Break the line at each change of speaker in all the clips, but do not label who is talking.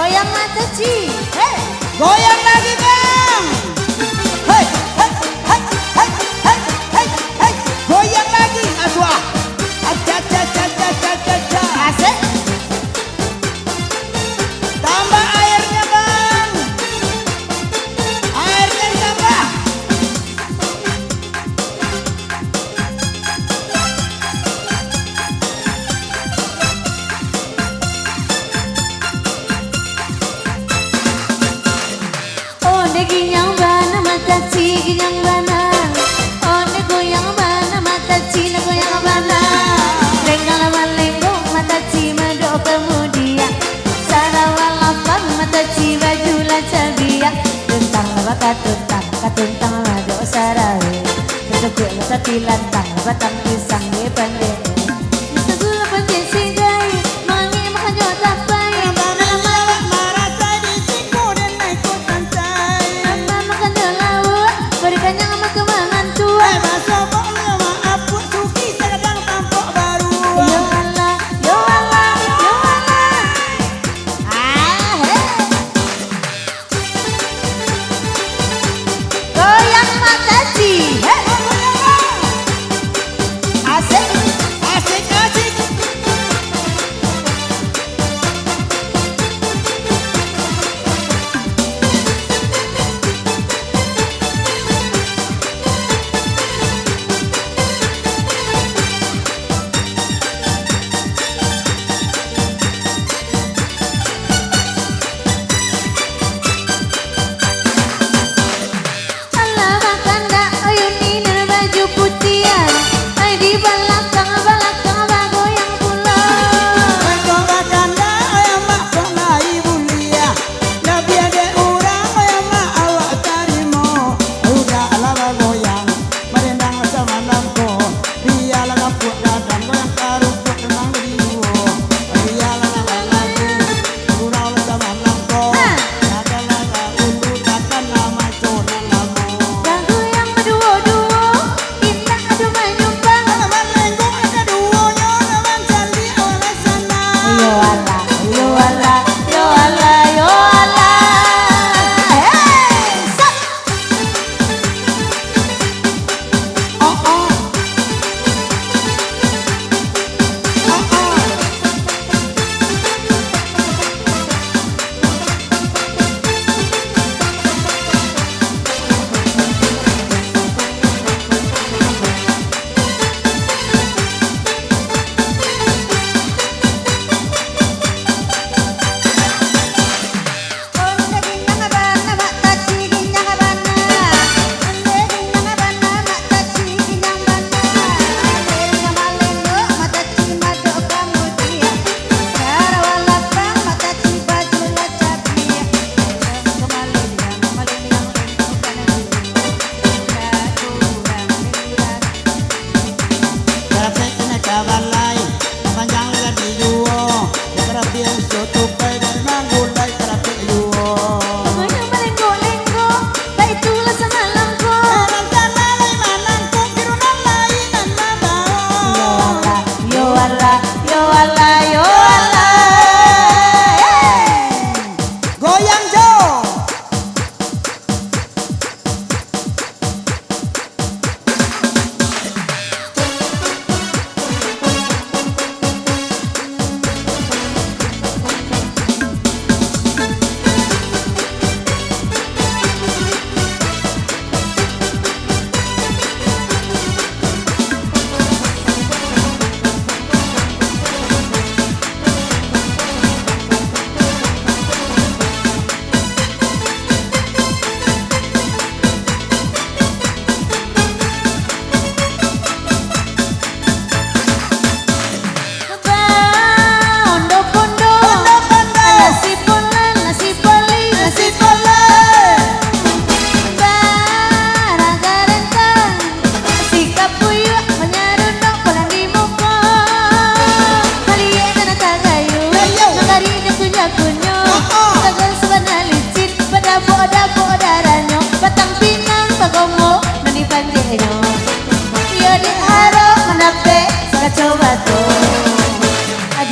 Goyang mata Ci. Hey.
Goyang lagi Bang. Hei, hei, hei, hei, hei, hei, hei. Goyang lagi. Aduh. Aja.
Asik.
Tambah airnya Bang. Airnya tambah.
Oh ginyang bana mata Ci ginyang bana. Oh goyang bana mata Ci na goyang bana. Lenggal malenggo mata Ci mado kemudian. Sarawalapang mata Ci baju lacabia. Tuntang baka tuntang mado sarawe. Ketukuk mata tilantang batang pisang di pandai. Segula pandai sigai mangi makanyo tapai. Berkanyang sama kemangan tua.
Masuk sama apu suki sedang tampok baru.
Yo Allah, yo Allah, yo Allah. Goyang mata Ci. Asik.
Asik, asik.
Allah makan dak ayuni dan baju putihan. Ay di belakang bagoyang pula.
Engkau bakanda ayam mak pengai bulia. Nabi ada orang ayam mak awak tarimo. Udah lama goyang merendang sama lampu. Biarlah kapuk gadang goyang karupuk tenang beriwo. Biarlah lagi kurang sama lampu. Adalah ulu takkan nama conan namu.
Lagu yang berduo-duo, kita adu menyumbang.
Alaman lenggong ada duonya alaman candi oleh sana.
Yo Allah, yo Allah, yo Allah, yo Allah. Hey, stop.
Oh oh. Oh oh.
Onde ginyang bana mata Ci ginyang bana. Onde ginyang bana mata Ci ginyang bana. Lengga malenggo mata Ci mado kemudian. Sarawalapang mata Ci baju lacabia. Kemalenggang malenggang lenggo kanan kurang.
Karapet na kabalay, panjang la di yuo. Karapet ang sotupay dari manggulay karapet yuo.
Goyang malenggo-lenggo, tak itulah semalamku.
Orang tanalay manangko kirunang lainan mabao.
Yo Allah, yo Allah, yo Allah.
Goyang Jo.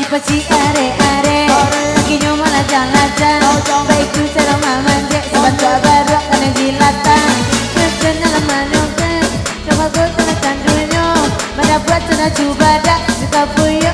Paci are-are, lagi nyoba lajan-lajan.
Naju badak suka puyo